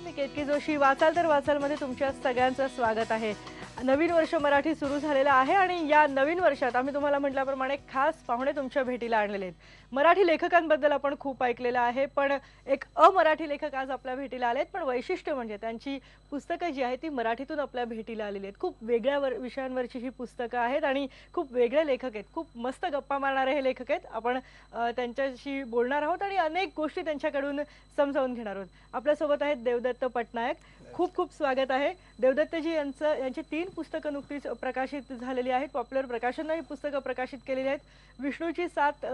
मी केतकी जोशी. वाचाल तर वाचाल मध्ये तुमच्या सगळ्यांचं स्वागत आहे. नवीन वर्ष मराठी सुरू झालेलं आहे आणि या नवीन वर्षात आम्ही तुम्हाला म्हटल्याप्रमाणे खास पाहुणे तुमच्या भेटीला आणलेले आहेत. मराठी लेखकांबद्दल आपण खूप ऐकलेलं आहे, पण एक अमराठी लेखक आज आपल्या भेटीला आलेत. पण वैशिष्ट्य म्हणजे त्यांची पुस्तकं जी आहेत ती मराठीतून आपल्या भेटीला आलेली आहेत. खूप वेगळ्या विषयांवरची ही पुस्तकं आहेत आणि खूप वेगळे लेखक आहेत. खूप मस्त गप्पा मारणारे हे लेखक आहेत. आपण त्यांच्याशी बोलणार आहोत आणि अनेक गोष्टी त्यांच्याकडून समजावून घेणार आहोत. आपल्यासोबत आहेत देवदत्त पटनायक. खूप खूप स्वागत आहे. देवदत्तजी यांची 3 पुस्तकं नुकतीच प्रकाशित झालेली आहेत. पॉप्युलर प्रकाशनाने ही पुस्तकं प्रकाशित केलेली आहेत. विष्णूची 7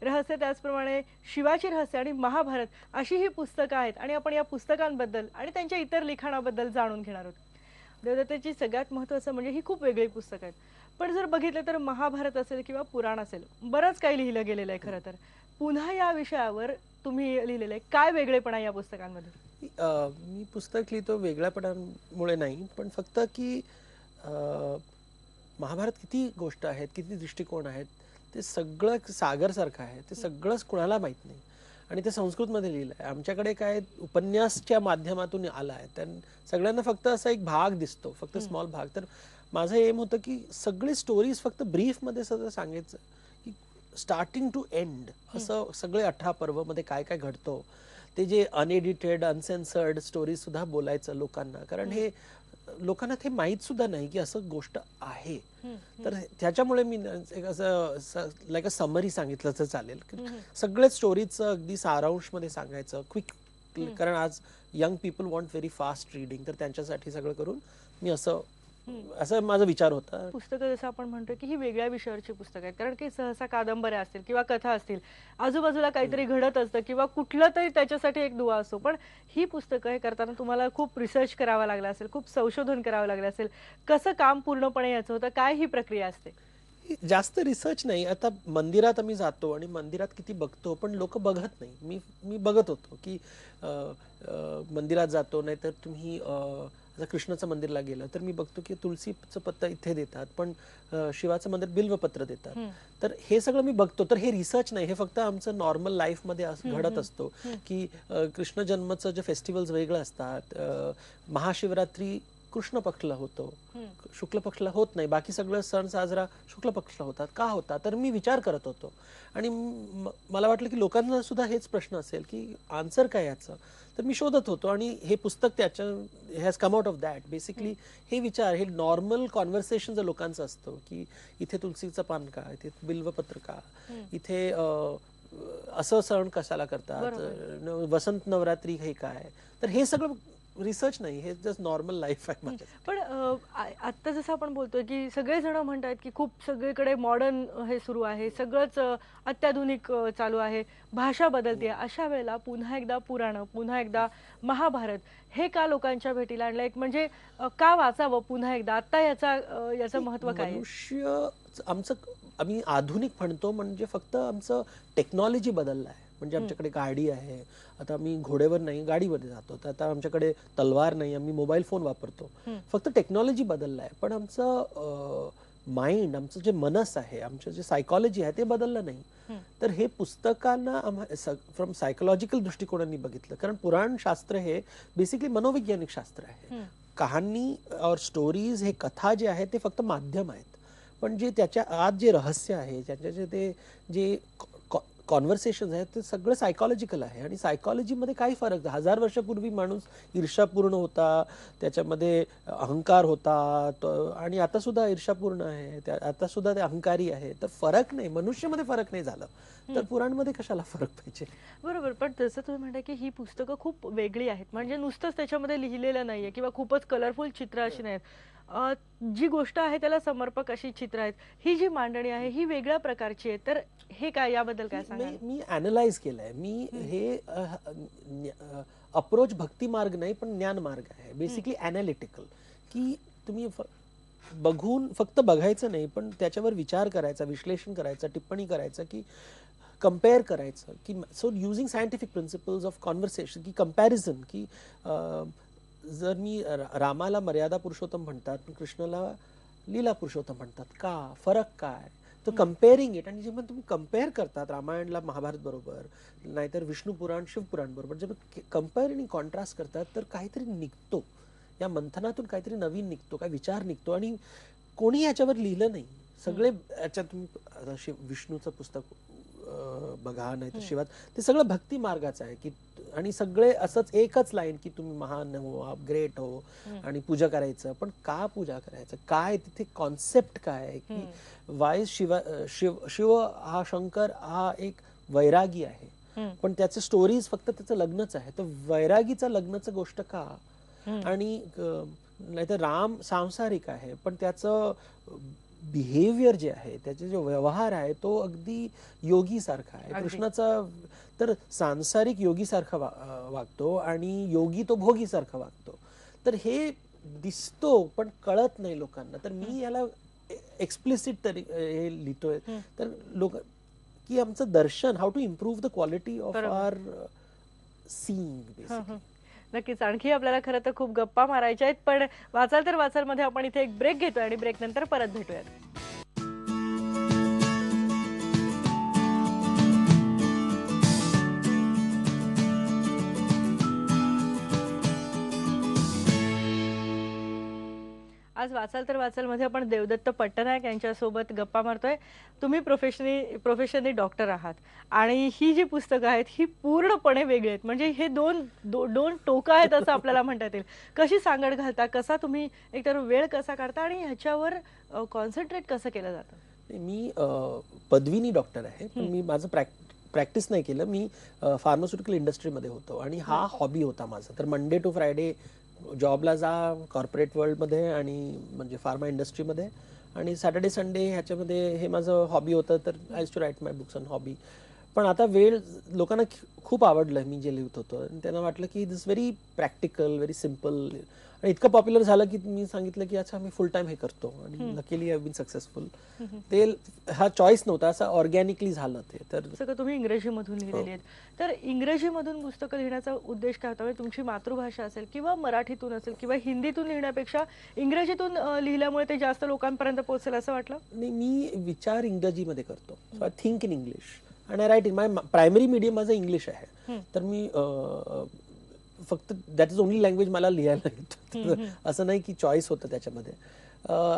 रहस्य, त्याचप्रमाणे शिवाची रहस्य आणि महाभारत अशी ही पुस्तकं आहेत आणि आपण या पुस्तकांबद्दल आणि त्यांच्या इतर लिखाणाबद्दल जाणून घेणार आहोत. देवदत्तची सगळ्यात महत्त्वाचं म्हणजे ही खूप वेगळी पुस्तकं आहेत. पण जर बघितलं तर महाभारत असेल किंवा पुराण असेल, बरंच काही लिहिलं गेलेलं आहे खरं तर. पुन्हा या विषयावर तुम्ही लिहिलेलं आहे. काय वेगळेपणा या पुस्तकांमध्ये? मी पुस्तक लिहितो वेगळ्यापणामुळे नाही, पण फक्त की महाभारत किती गोष्ट आहेत, किती दृष्टिकोन आहेत, ते सगळं सागरसारखं आहे. ते सगळंच कुणाला माहीत नाही आणि ते संस्कृतमध्ये लिहिलं आहे. आमच्याकडे काय उपन्यासच्या माध्यमातून आलं आहे, त्या सगळ्यांना फक्त असा एक भाग दिसतो, फक्त स्मॉल भाग. तर माझं एम होतं की सगळी स्टोरीज फक्त ब्रीफमध्ये सगळं सांगायचं, की स्टार्टिंग टू एंड असं सगळे 18 पर्वमध्ये काय काय घडतं, ते जे अनएडिटेड अनसेन्सर्ड स्टोरीज सुद्धा बोलायचं लोकांना, कारण हे लोकांना ते माहीत सुद्धा नाही की असं गोष्ट आहे. तर त्याच्यामुळे मी एक असं लाईक अ समरी सांगितलं तर चालेल. सगळेच स्टोरीजचं अगदी सारांश मध्ये सांगायचं, क्विक, कारण आज young people want very fast reading. तर त्यांच्यासाठी सगळं करून मी असं माझा विचार होता. पुस्तकं जसं आपण म्हणतो की ही वेगळ्या विषयावरची पुस्तकं आहेत, कारण की सहसा कादंबऱ्या असतील किंवा कथा असतील, आजूबाजूला काहीतरी घडत असतं किंवा कुठलं तरी त्याच्यासाठी एक दुवा असतो. पण ही पुस्तकं हे करताना तुम्हाला खूप रिसर्च करावा लागला असेल, खूप संशोधन करावं लागलं असेल. कसं काम पूर्णपणे याचं होतं? काय ही प्रक्रिया असते? जास्त रिसर्च नाही. आता मंदिरात आम्ही जातो आणि मंदिरात किती बघतो, पण लोक बघत नाही. मी बघत होतो की मंदिरात जातो, नाहीतर तुम्ही आता कृष्णाचं मंदिरला गेलं तर मी बघतो की तुळशीचं पत्ता इथे देतात, पण शिवाचं मंदिर बिल्वपत्र देतात. तर हे सगळं मी बघतो. तर हे रिसर्च नाही, हे फक्त आमचं नॉर्मल लाईफमध्ये घडत असतो की कृष्ण जन्माचं जे फेस्टिवल्स वेगळं असतात. महाशिवरात्री कृष्ण पक्षला होतो, शुक्ल पक्षला होत नाही. बाकी सगळं सण साजरा शुक्ल पक्षला होतात. का होता? तर मी विचार करत होतो आणि मला वाटलं की लोकांना सुद्धा हेच प्रश्न असेल की आन्सर काय याचं. तर मी शोधत होतो आणि हे पुस्तक त्याच्या has come out of that. Basically हे विचार, हे नॉर्मल कॉन्व्हर्सेशन जर लोकांचं असतो की इथे तुलसीचं पान का, इथे बिल्वपत्र का, इथे असं सण कशाला करतात, वसंत नवरात्री हे काय. तर हे सगळं रिसर्च नाही, हे जस्ट नॉर्मल लाईफ आहे माझं. पण आता जसं आपण बोलतोय की सगळेजण म्हणतात की खूप सगळीकडे मॉडर्न हे सुरू आहे, सगळंच अत्याधुनिक चालू आहे, भाषा बदलते. अशा वेळेला पुन्हा एकदा पुराण, पुन्हा एकदा महाभारत हे का लोकांच्या भेटीला आणलं? एक म्हणजे का वाचावं पुन्हा एकदा? आता याचं महत्त्व काय आहे? मनुष्य आम्ही आधुनिक म्हणतो म्हणजे फक्त आमचं टेक्नॉलॉजी बदललं आहे. म्हणजे आमच्याकडे गाडी आहे, आता आम्ही घोड्यावर नाही गाडीवर जातो. तर आता आमच्याकडे तलवार नाही, आम्ही मोबाईल फोन वापरतो. फक्त टेक्नॉलॉजी बदललं आहे, पण आमचं माइंड, आमचं जे मनस आहे, आमचं जे सायकॉलॉजी आहे ते बदललं नाही. तर हे पुस्तकांना फ्रॉम सायकोलॉजिकल दृष्टिकोनाने बघितलं, कारण पुराण शास्त्र हे बेसिकली मनोवैज्ञानिक शास्त्र आहे. कहाणी और स्टोरीज, हे कथा जे आहे ते फक्त माध्यम आहेत, पण जे त्याच्या आत जे रहस्य आहे, त्याच्या ते जे कॉन्व्हर्सेशन आहेत ते सगळं सायकॉलॉजिकल आहे. आणि सायकॉलॉजीमध्ये काही फरक, 1000 वर्षापूर्वी माणूस ईर्ष्यापूर्ण होता, त्याच्यामध्ये अहंकार होता, आणि आता सुद्धा ईर्ष्यापूर्ण आहे, आता सुद्धा ते अहंकारी आहे. तर फरक नाही, मनुष्यामध्ये फरक नाही झालं, तर पुराणमध्ये कशाला फरक पाहिजे? बरोबर. पण जसं तुम्ही म्हणता की ही पुस्तकं खूप वेगळी आहेत, म्हणजे नुसतंच त्याच्यामध्ये लिहिलेलं नाहीये किंवा खूपच कलरफुल चित्र अशी नाहीत. जी गोष्ट आहे त्याला समर्पक अशी चित्र आहेत. ही जी मांडणी आहे ही वेगळ्या प्रकारची आहे. तर हे काय, याबद्दल काय सांगाल? मी अॅनलाइज केलंय. मी हे अप्रोच भक्ती मार्ग नाही, पण ज्ञान मार्ग आहे. बेसिकली अॅनालिटिकल, की तुम्ही बघून फक्त बघायचं नाही, पण त्याच्यावर विचार करायचा, विश्लेषण करायचं, टिप्पणी करायचं, की कम्पेअर करायचं, की so using scientific principles of conversation, की कंपॅरिझन, की जर मी रामाला मर्यादा पुरुषोत्तम म्हणतात, पण कृष्णाला लीला पुरुषोत्तम म्हणतात, का फरक काय? तर कम्पेअरिंग इट, आणि जेव्हा तुम्ही कम्पेअर करतात रामायणला महाभारत बरोबर, नाहीतर विष्णू पुराण शिवपुराण बरोबर, जेव्हा कम्पेअर आणि कॉन्ट्रास्ट करतात तर काहीतरी निघतो, या मंथनातून काहीतरी नवीन निघतो, काय विचार निघतो. आणि कोणी याच्यावर लिहिलं नाही. सगळे याच्यात तुम्ही आता विष्णूचं पुस्तक बघा, नाही तर शिवात, ते सगळं भक्ती मार्गाचं आहे की, आणि सगळे असंच एकच लाईन की तुम्ही महान हो, आप ग्रेट हो, आणि पूजा करायचं. पण का पूजा करायचं, काय तिथे कॉन्सेप्ट काय आहे की वाय शिव हा, शंकर हा एक वैरागी आहे, पण त्याचं स्टोरीज फक्त त्याचं लग्नच आहे. तर वैरागीचं लग्नाचं गोष्ट का? आणि नाहीतर राम सांसारिक आहे, पण त्याचं बिहेवियर जे आहे, त्याचे जो व्यवहार आहे तो अगदी योगी सारखा आहे. कृष्णाचा तर सांसारिक योगी सारखा वागतो, आणि योगी तो भोगी सारखा वागतो. तर हे दिसतो पण कळत नाही लोकांना. तर मी याला एक्सप्लिसिट तरी हे लिहितोय, तर लोक की आमचं दर्शन, how to improve the quality of our seeing basically. नक्कीच. आणखी आपल्याला खरं तर खूप गप्पा मारायच्या आहेत, पण वाचाल तर वाचाल मध्ये आपण इथे एक ब्रेक घेतोय आणि ब्रेक नंतर परत भेटूयात. आज वाचाल तर वाचाल मध्ये आपण देवदत्त पट्टनायक यांच्यासोबत गप्पा मारतोय. तुम्ही प्रोफेशनली डॉक्टर आहात, आणि ही जी पुस्तकं आहेत ही पूर्णपणे वेगळी आहेत. म्हणजे हे दोन टोकं आहेत असं आपल्याला म्हणता येईल. कशी सांगड घालता, कसा तुम्ही एकतर वेळ कसा काढता, आणि ह्याच्यावर कॉन्सन्ट्रेट कसं केलं जातं? मी पदवीनी डॉक्टर आहे, पण मी माझं प्रॅक्टिस नाही केलं. मी फार्मास्युटिकल इंडस्ट्रीमध्ये होतो, आणि हा हॉबी होता माझा. तर मंडे टू फ्रायडे जॉबला जा कॉर्पोरेट वर्ल्डमध्ये, आणि म्हणजे फार्मा इंडस्ट्रीमध्ये, आणि सॅटर्डे संडे ह्याच्यामध्ये हे माझं हॉबी होतं. तर I used to write my books on hobby. पण आता वेळ लोकांना खूप आवडलं मी जे लिहित होतो, आणि त्यांना वाटलं की दिस व्हेरी प्रॅक्टिकल, व्हेरी सिम्पल, आणि इतकं पॉप्युलर झालं की मी सांगितलं की अच्छा मी फुल टाइम हे करतो, आणि luckily I have been successful. ते हा चॉईस नव्हता, असं ऑर्गॅनिकली झालं ते. तर सगळं तुम्ही इंग्रजीमधून लिहिलेली आहेत. तर इंग्रजीमधून पुस्तकं लिहिण्याचा उद्देश काय होता? म्हणजे तुमची मातृभाषा असेल, किंवा मराठीतून असेल, किंवा हिंदीतून लिहिण्यापेक्षा इंग्रजीतून लिहिल्यामुळे ते जास्त लोकांपर्यंत पोहोचेल असं वाटलं? नाही, मी विचार इंग्रजीमध्ये करतो. So I think in English, and I write in my primary medium माझं इंग्लिश आहे. तर मी फक्त दॅट इज ओनली लँग्वेज मला लिहायला येतं. असं नाही की चॉईस होतं त्याच्यामध्ये.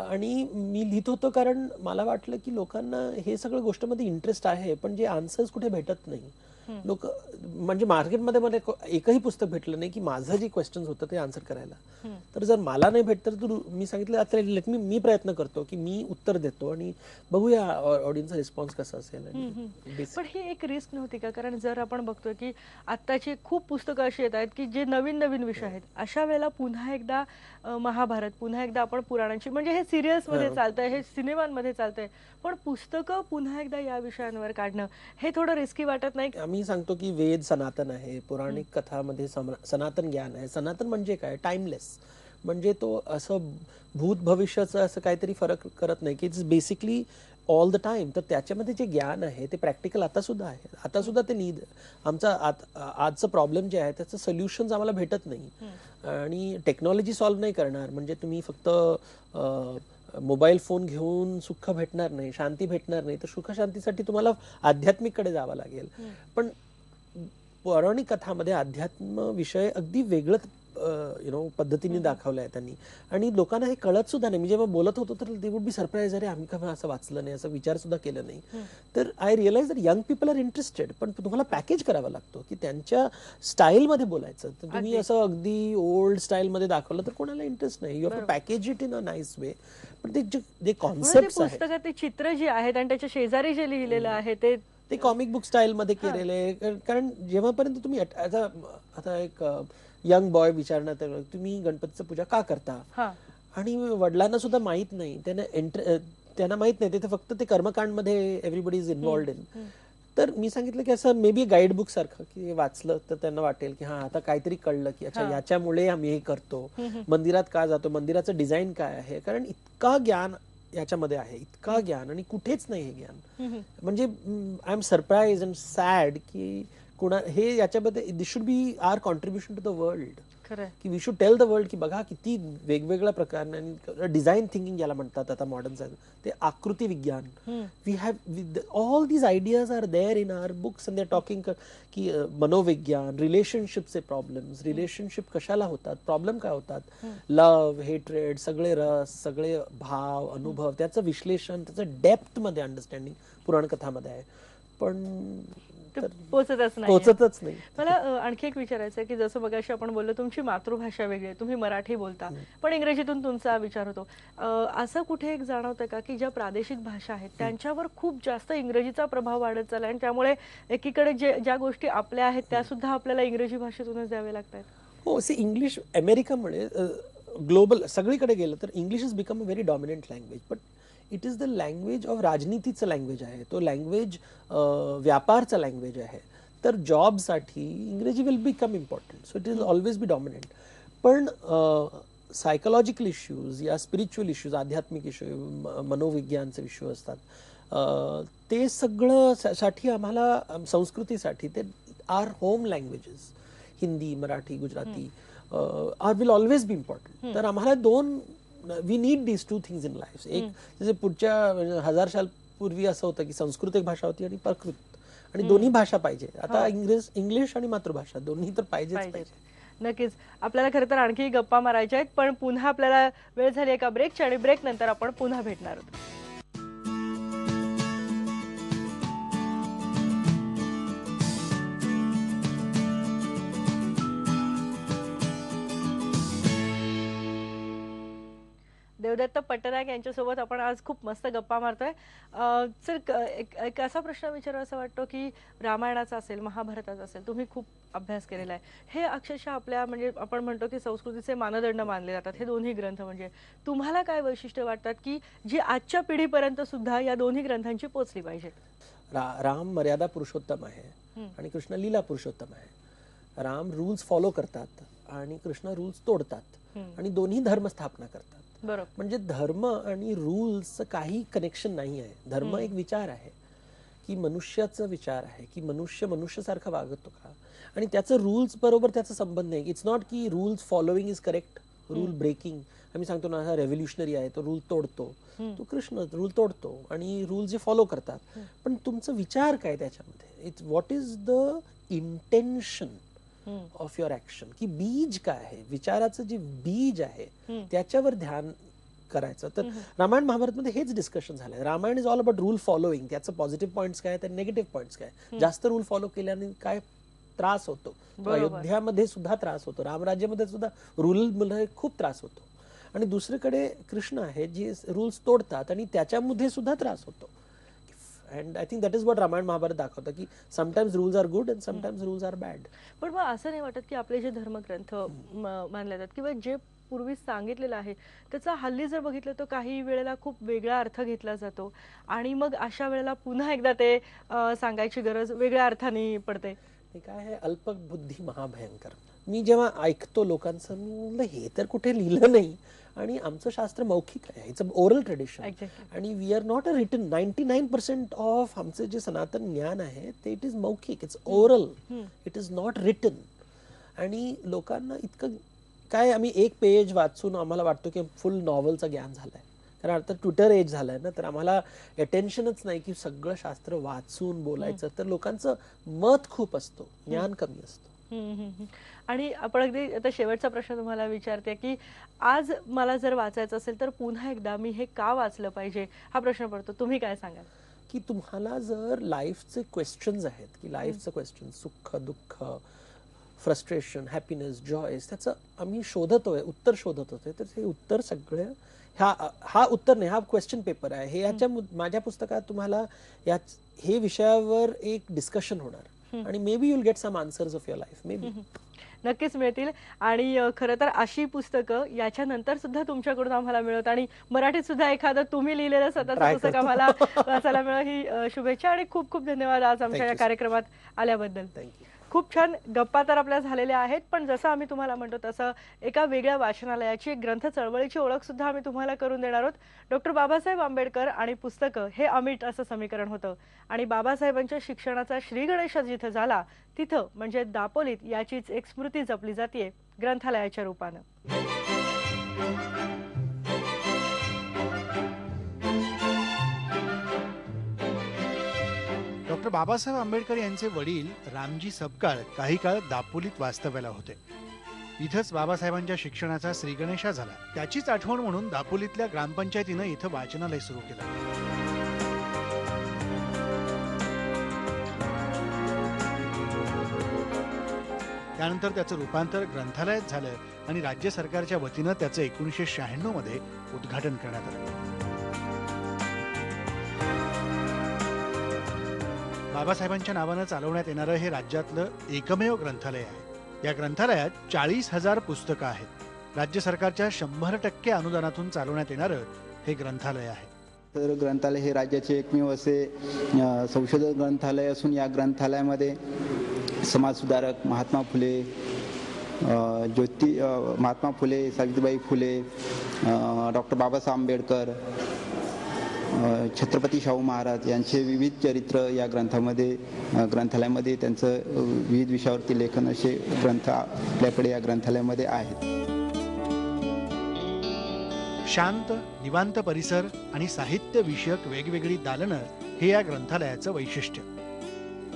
आणि मी लिहित होतो कारण मला वाटलं की लोकांना हे सगळं गोष्टीमध्ये इंटरेस्ट आहे, पण जे आन्सर्स कुठे भेटत नाही. लोक म्हणजे मार्केटमध्ये मला एकही पुस्तक भेटलं नाही की माझं जे क्वेश्चन होतं ते आन्सर करायला. तर जर मला नाही भेटत तर मी सांगितलं आता लेट मी प्रयत्न करतो की मी उत्तर देतो, आणि बघूया ऑडियन्सचा रिस्पॉन्स कसा असेल. पण ही एक रिस्क नव्हती का? कारण जर आपण बघतोय की आत्ताची खूप पुस्तकं अशी येत आहेत की जे नवीन नवीन विषय आहेत, अशा वेळेला पुन्हा एकदा महाभारत, पुन्हा एकदा आपण पुराणांची, म्हणजे हे सिरियल्स मध्ये चालतंय, हे सिनेमांमध्ये चालतंय, पण पुस्तकं पुन्हा एकदा या विषयांवर काढणं हे थोडं रिस्की वाटत नाही? आम्ही सांगतो की वेद सनातन आहे, पौराणिक कथामध्ये सनातन ज्ञान आहे. सनातन म्हणजे काय? टाइमलेस. म्हणजे तो असं भूत भविष्याचं असं काहीतरी फरक करत नाही की it's basically all the time. तर त्याच्यामध्ये जे ज्ञान आहे ते प्रॅक्टिकल आता सुद्धा आहे. आता सुद्धा ते नीड आमचा आजचं प्रॉब्लेम जे आहे त्याचं सोल्युशन्स आम्हाला भेटत नाही, आणि टेक्नॉलॉजी सॉल्व्ह नाही करणार. म्हणजे तुम्ही फक्त मोबाईल फोन घेऊन सुख भेटणार नाही, शांती भेटणार नाही. तर सुख शांतीसाठी तुम्हाला आध्यात्मिककडे जावं लागेल. पण पौराणिक कथामध्ये अध्यात्म विषय अगदी वेगळं पद्धतीने दाखवलं आहे त्यांनी, आणि लोकांना हे कळत सुद्धा नाही. मी जेव्हा बोलत होतो तर दे वुड बी सरप्राईज, अरे आम्ही का असं वाचलं नाही, असं विचार सुद्धा केलं नाही. तर I realize that young people are interested, पण तुम्हाला पॅकेज करावा लागतो की त्यांच्या स्टाईलमध्ये बोलायचं. तर तुम्ही असं अगदी ओल्ड स्टाईलमध्ये दाखवलं तर कोणाला इंटरेस्ट नाही. You have to package it in a nice way. पण ते जे कॉन्सेप्ट आहेत, पुस्तकात ते चित्र जे आहेत आणि त्याच्या शेजारी जे लिहिलेलं आहे ते कॉमिक बुक स्टाईल मध्ये केलेले आहे. कारण जेव्हापर्यंत तुम्ही आता एक यंग बॉय विचारण्यात तुम्ही गणपतीचं पूजा का करता, आणि वडिलांना सुद्धा माहित नाही, त्यांना माहित नाही, ते फक्त ते कर्मकांड मध्ये एव्हरीबडी इज इन्व्हॉल्ड इन. तर मी सांगितलं की असं मे बी गाईड बुक सारखं की वाचलं तर त्यांना वाटेल की हा आता काहीतरी कळलं की अच्छा याच्यामुळे आम्ही हे करतो, मंदिरात का जातो, मंदिराचं डिझाईन काय आहे. कारण इतका ज्ञान याच्यामध्ये आहे, इतका ज्ञान, आणि कुठेच नाही हे ज्ञान. म्हणजे I am surprise and sad की कोणा हे याच्यामध्ये this should be our contribution to the world, खरं की we should tell the world की बघा किती वेगवेगळ्या प्रकारने, आणि डिझाईन थिंकिंग ज्याला म्हणतात आता मॉडर्न सायन्स, ते आकृती विज्ञान, we have all these ideas are there in our books and they talking की मनोविज्ञान, रिलेशनशिपचे प्रॉब्लेम्स, रिलेशनशिप कशाला होतात, प्रॉब्लेम काय होतात, लव्ह, हेट्रेड, सगळे रस, सगळे भाव, अनुभव, त्याचं विश्लेषण, त्याचं डेप्थ मध्ये अंडरस्टँडिंग पुराणकथामध्ये आहे, पण पोचतच नाही. मला आणखी एक विचारायचं आहे की जसं मगाशी आपण बोललो तुमची मातृभाषा वेगळी आहे, तुम्ही मराठी बोलता, पण इंग्रजीतून तुमचा विचार होतो. असं कुठे एक जाणवतं का की ज्या प्रादेशिक भाषा आहेत त्यांच्यावर खूप जास्त इंग्रजीचा प्रभाव वाढत चालला आणि त्यामुळे एकीकडे ज्या गोष्टी आपल्या आहेत त्या सुद्धा आपल्याला इंग्रजी भाषेतूनच द्याव्या लागतात? हो, इंग्लिश अमेरिकामुळे ग्लोबल सगळीकडे गेलं तर English is become a very dominant language, but it is the language of राजनीतीचं लँग्वेज आहे, तो लँग्वेज व्यापारचा लँग्वेज आहे. तर जॉबसाठी इंग्रजी will become important, so it is always be dominant. पण सायकोलॉजिकल इश्यूज या स्पिरिच्युअल इश्यूज, आध्यात्मिक इश्यू, मनोविज्ञानचे इश्यू असतात, ते सगळं साठी आम्हाला, संस्कृतीसाठी ते are home languages, Hindi, Marathi, Gujarati will always be important. तर आम्हाला दोन, we need these two things in life. एक जसे पुढच्या 1000 साल पूर्वी असं होतं की संस्कृत एक भाषा होती आणि प्राकृत, आणि दोन्ही भाषा पाहिजे. आता इंग्लिश आणि मातृभाषा दोन्ही तर पाहिजेच पाहिजे. नक्कीच. आपल्याला खरं तर आणखी गप्पा मारायच्या आहेत, पण पुन्हा आपल्याला वेळ झाली एका ब्रेकची आणि ब्रेक नंतर आपण पुन्हा भेटणार आहोत. देवदत्त पट्टनायक यांच्यासोबत आपण आज खूप मस्त गप्पा मारतोय. सर, एक असा प्रश्न विचारावा असं वाटतो की रामायणाचा असेल, महाभारताचा असेल, तुम्ही खूप अभ्यास केलेला आहे, हे अक्षरशः आपल्या म्हणजे आपण म्हणतो की संस्कृतीचे मानदंड मानले जातात हे दोन्ही ग्रंथ. म्हणजे तुम्हाला काय वैशिष्ट्य वाटतात की जी आजच्या पिढीपर्यंत सुद्धा या दोन्ही ग्रंथांची पोचली पाहिजे? राम मर्यादा पुरुषोत्तम आहे आणि कृष्ण लीला पुरुषोत्तम आहे. राम रूल्स फॉलो करतात आणि कृष्ण रूल्स तोडतात, आणि दोन्ही धर्म स्थापना करतात. बरोबर. म्हणजे धर्म आणि रूल्स काही कनेक्शन नाही आहे. धर्म एक विचार आहे की मनुष्याचा विचार आहे की मनुष्यासारखा वागतो का, आणि त्याचं रूल्स बरोबर त्याचा संबंध नाही. इट्स नॉट की rules following is correct, rule breaking. आम्ही सांगतो ना, हा रेव्होल्युशनरी आहे, तो रूल तोडतो. तो कृष्ण रूल तोडतो आणि रूल जे फॉलो करतात. पण तुमचा विचार काय त्याच्यामध्ये, it's what is the intention of your action, की बीज काय आहे, विचाराचं जे बीज आहे त्याच्यावर ध्यान करायचं. तर रामायण महाभारत मध्ये हेच डिस्कशन झालंय. Ramayan is all about rule following. त्याचं पॉझिटिव्ह पॉइंट्स काय, त्या निगेटिव्ह पॉइंट्स काय, जास्त रूल फॉलो केल्याने काय त्रास होतो. अयोध्यामध्ये सुद्धा त्रास होतो, रामराज्यामध्ये सुद्धा रूल मध्ये खूप त्रास होतो. आणि दुसरीकडे कृष्ण आहे जे रूल्स तोडतात आणि त्याच्यामध्ये सुद्धा त्रास होतो. And I think that is what Ramayana Mahabharat दाखवतं, की sometimes rules are good and sometimes rules are bad. पण मग असं नाही वाटत की आपले जे धर्मग्रंथ मानले जातात किंवा जे पूर्वी सांगितलेलं आहे त्याचा हल्ली जर बघितलं तर काही वेळेला खूप वेगळा अर्थ घेतला जातो, आणि मग अशा वेळेला पुन्हा एकदा ते सांगायची गरज वेगळ्या अर्थाने पडते? काय आहे, अल्पबुद्धी महाभयंकर. मी जेव्हा ऐकतो लोकांचं, मी म्हणलं हे तर कुठे लिहिलं नाही, आणि आमचं शास्त्र मौखिक आहे, इट्स अ ओरल ट्रेडिशन, आणि we are not a written. 99% of आमचं जे सनातन ज्ञान आहे ते इट इज मौखिक, it's oral, it is not written. आणि लोकांना इतकं काय, आम्ही एक पेज वाचून आम्हाला वाटतो की फुल नॉव्हलचं ज्ञान झालंय, कारण आता ट्विटर एज झालंय ना, तर आम्हाला अटेन्शनच नाही की सगळं शास्त्र वाचून बोलायचं. तर लोकांचं मत खूप असतो, ज्ञान कमी असतो. आणि आपण अगदी आता शेवटचा प्रश्न तुम्हाला विचारते की आज मला जर वाचायचं असेल तर पुन्हा एकदा मी हे का वाचलं पाहिजे हा प्रश्न पडतो. तुम्ही काय सांगाल? की तुम्हाला जर लाईफचे क्वेश्चन्स आहेत, की लाईफचं क्वेश्चन, सुख दुःख, फ्रस्ट्रेशन, हॅपीनेस, जॉयस, त्याचं आम्ही शोधतोय, उत्तर शोधत होते, तर हे उत्तर सगळे हा उत्तर नाही, हा क्वेश्चन पेपर आहे. हे याच्या माझ्या पुस्तकात तुम्हाला हे विषयावर एक डिस्कशन होणार, आणि maybe you'll get some answers of your life, maybe. नक्कीच मिळतील. आणि खरं तर अशी पुस्तकं याच्यानंतर सुद्धा तुमच्याकडून आम्हाला मिळत आणि मराठीत सुद्धा एखादं तुम्ही लिहिलेलं स्वतःचं Try पुस्तक करतो. आम्हाला वाचायला मिळावं ही शुभेच्छा आणि खूप खूप धन्यवाद आज आमच्या Thank या you. कार्यक्रमात आल्याबद्दल. थँक्यू. खूप छान गप्पा तर आपल्या झालेल्या आहेत, पण जसं आम्ही तुम्हाला म्हणतो तसं एका वेगळ्या वाचनालयाची, एक ग्रंथ चळवळीची ओळख सुद्धा आम्ही तुम्हाला करून देणार आहोत. डॉक्टर बाबासाहेब आंबेडकर आणि पुस्तकं हे अमिट असं समीकरण होतं आणि बाबासाहेबांच्या शिक्षणाचा श्रीगणेश जिथं झाला तिथं म्हणजे दापोलीत याचीच एक स्मृती जपली जाते ग्रंथालयाच्या रूपानं. डॉक्टर बाबासाहेब आंबेडकर यांचे वडील रामजी सपकाळ काही काळ दापोलीत वास्तव्याला होते. इथंच बाबासाहेबांच्या शिक्षणाचा श्रीगणेशा झाला. त्याचीच आठवण म्हणून दापोलीतल्या ग्रामपंचायतीनं इथं वाचनालय सुरू केलं. त्यानंतर त्याचं रूपांतर ग्रंथालयात झालं आणि राज्य सरकारच्या वतीनं त्याचं 1996 मध्ये उद्घाटन करण्यात आलं. बाबासाहेबांच्या नावानं चालवण्यात येणारं हे राज्यातलं एकमेव ग्रंथालय आहे. या ग्रंथालयात 40,000 पुस्तकं आहेत. राज्य सरकारच्या 100% अनुदानातून चालवण्यात येणारं हे ग्रंथालय आहे. तर ग्रंथालय हे राज्याचे एकमेव असे संशोधन ग्रंथालय असून या ग्रंथालयामध्ये समाजसुधारक महात्मा फुले, महात्मा फुले, सावित्रीबाई फुले, डॉक्टर बाबासाहेब आंबेडकर, छत्रपती शाहू महाराज यांचे विविध चरित्र या ग्रंथालयामध्ये त्यांचं विविध विषयावरती लेखन असे ग्रंथ आपल्याकडे या ग्रंथालयामध्ये आहेत. शांत निवांत परिसर आणि साहित्य विषयक वेगवेगळी दालनं हे या ग्रंथालयाचं वैशिष्ट्य.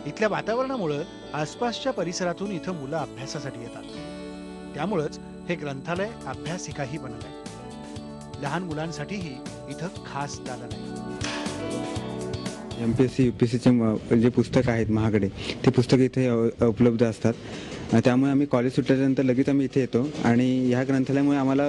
इथल्या वातावरणामुळं आसपासच्या परिसरातून इथं मुलं अभ्यासासाठी येतात. त्यामुळंच हे ग्रंथालय अभ्यासिकाही बनलंय. लहान मुलांसाठीही इथं खास दालन आहे. MPSC UPSCचे जे पुस्तक आहेत महागडे ते पुस्तक इथे उपलब्ध असतात. त्यामुळे आम्ही कॉलेज सुटल्यानंतर लगेच आम्ही इथे येतो आणि ह्या ग्रंथालयामुळे आम्हाला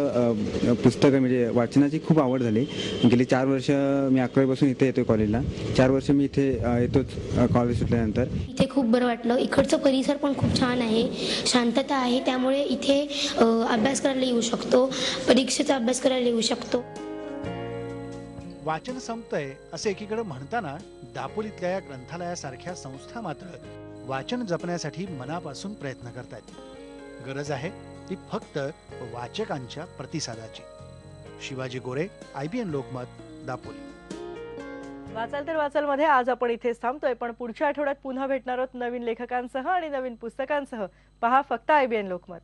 पुस्तकं म्हणजे वाचनाची खूप आवड झाली. गेली 4 वर्ष मी 11वीपासून इथे येतो कॉलेजला. 4 वर्ष मी इथे येतोच कॉलेज सुटल्यानंतर. इथे खूप बरं वाटलं. इकडचं परिसर पण खूप छान आहे, शांतता आहे. त्यामुळे इथे अभ्यास करायला येऊ शकतो, परीक्षेचा अभ्यास करायला येऊ शकतो. वाचन संपतंय असं एकीकडे म्हणताना दापोलीतल्या या ग्रंथालयासारख्या संस्था मात्र वाचन जपण्यासाठी मनापासून प्रयत्न करतायत. गरज आहे ती फक्त वाचकांच्या प्रतिसादाची. शिवाजी गोरे, IBN लोकमत, दापोली. वाचाल तर वाचाल मध्ये आज आपण इथेच थांबतोय, पण पुढच्या आठवड्यात पुन्हा भेटणार आहोत नवीन लेखकांसह आणि नवीन पुस्तकांसह. पहा फक्त IBN लोकमत.